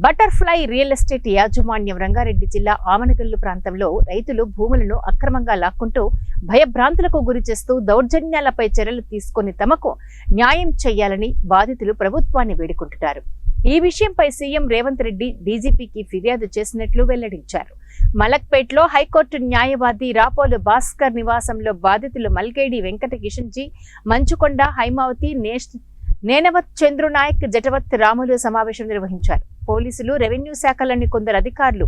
Butterfly real estate యాజమాన్యం రంగారెడ్డి జిల్లా ఆమనగల్లు ప్రాంతంలో రైతులు భూములను అక్రమంగా లాక్కుంటూ భయభ్రాంతులకు గురి చేస్తూ దౌర్జన్యాలపై చర్యలు తీసుకుని తమకు న్యాయం చేయాలని బాధితులు ప్రభుత్వాన్ని వేడుకుంటున్నారు. ఈ విషయంపై సీఎం రేవంత్ రెడ్డి డీజీపీకి ఫిర్యాదు చేసినట్లు వెల్లడించారు. మలక్పేట్లో హైకోర్టు న్యాయవాది రాపోలు భాస్కర్ నివాసంలో బాధితులు మల్కేడి వెంకట కిషన్ జీ, మంచుకొండ, హైమావతి, నేనవత్ చంద్రునాయక్, జటవత్ రాములు సమావేశం నిర్వహించారు. పోలీసులు, రెవెన్యూ శాఖలోని కొందరు అధికారులు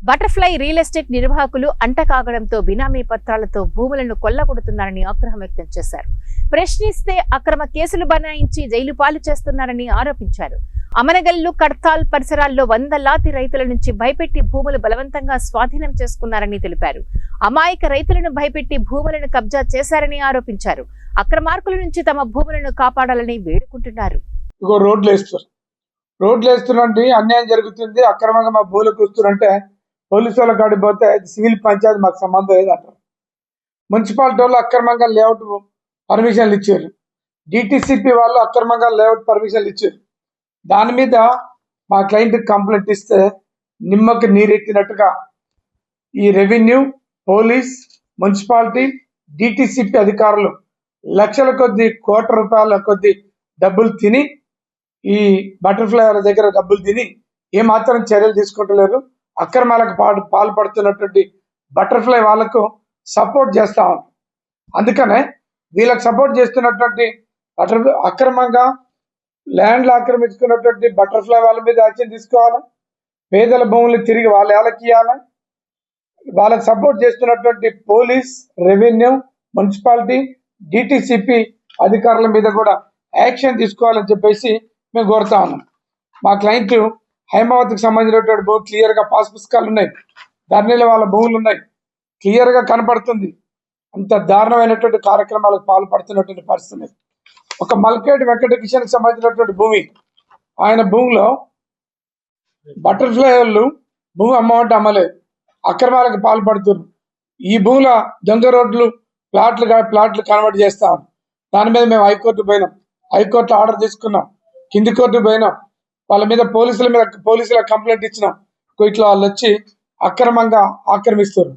బటర్ఫ్లై రియల్ ఎస్టేట్ నిర్వాహకులు అంటకాగడంతో బినామీ పత్రాలతో భూములను కొల్లగొడుతున్నారని ఆగ్రహం వ్యక్తం చేశారు. ప్రశ్నిస్తే అక్రమ కేసులు బనాయించి జైలు పాలు చేస్తున్నారని ఆరోపించారు. అమనగల్లు, కడ్తాల్ పరిసరాల్లో వందలాది రైతుల నుంచి భయపెట్టి భూములు బలవంతంగా స్వాధీనం చేసుకున్నారని తెలిపారు. అమాయక రైతులను భయపెట్టి భూములను కబ్జా చేశారని ఆరోపించారు. అక్రమార్కుల నుంచి తమ భూములను కాపాడాలని వేడుకుంటున్నారు. రోడ్లు వేస్తున్నట్టు అన్యాయం జరుగుతుంది, అక్రమంగా మా భూములకు వస్తున్నంటే పోలీసు వాళ్ళ కాడికి పోతే సివిల్ పంచాయతీ మాకు సంబంధం లేదంటారు. మున్సిపాలిటీ వాళ్ళు అక్రమంగా లేఅవుట్ పర్మిషన్లు ఇచ్చారు. డిటిసిపి వాళ్ళు అక్రమంగా లేఅవుట్ పర్మిషన్లు ఇచ్చారు. దాని మీద మా క్లయింట్కి కంప్లైంట్ ఇస్తే నిమ్మకి నీరెత్తినట్టుగా ఈ రెవెన్యూ, పోలీస్, మున్సిపాలిటీ, డిటిసిపి అధికారులు లక్షల కొద్ది, కోట్ల రూపాయల కొద్ది డబ్బులు తిని, ఈ బటర్ఫ్లై వాళ్ళ దగ్గర డబ్బులు తిని ఏమాత్రం చర్యలు తీసుకుంటలేరు. అక్రమాలకు పాల్పడుతున్నటువంటి బటర్ఫ్లై వాళ్ళకు సపోర్ట్ చేస్తా ఉన్నారు. అందుకనే వీళ్ళకి సపోర్ట్ చేస్తున్నటువంటి అక్రమంగా ల్యాండ్లు ఆక్రమించుకున్నటువంటి బటర్ఫ్లై వాళ్ళ మీద యాక్షన్ తీసుకోవాలి. పేదల భూములు తిరిగి వాళ్ళకి ఇవ్వాలి. వాళ్ళకి సపోర్ట్ చేస్తున్నటువంటి పోలీస్, రెవెన్యూ, మున్సిపాలిటీ, డిటిసిపి అధికారుల మీద కూడా యాక్షన్ తీసుకోవాలని చెప్పేసి మేము కోరుతా ఉన్నాం. మా క్లయింట్ హైమావతికి సంబంధించినటువంటి భూమి క్లియర్గా పాస్ పుస్తకాలు ఉన్నాయి, ధరణిలో వాళ్ళ భూములు ఉన్నాయి, క్లియర్గా కనపడుతుంది. అంత దారుణమైనటువంటి కార్యక్రమాలకు పాల్పడుతున్నటువంటి పరిస్థితి. ఒక మల్కేటి వెంకట కిషన్కి సంబంధించినటువంటి భూమి, ఆయన భూమిలో బటర్ఫ్లై వాళ్ళు భూమి అమ్మమంటే అమ్మలేదు, అక్రమాలకు పాల్పడుతున్నారు. ఈ భూముల దొంగ రోడ్లు, ప్లాట్లు కన్వర్ట్ చేస్తాం. దాని మీద మేము హైకోర్టు పోయినాం, హైకోర్టు ఆర్డర్ తీసుకున్నాం, కింది కోర్టు పోయినాం. వాళ్ళ మీద పోలీసుల కంప్లైంట్ ఇచ్చినాం. ఇట్లా వాళ్ళు వచ్చి అక్రమంగా ఆక్రమిస్తారు.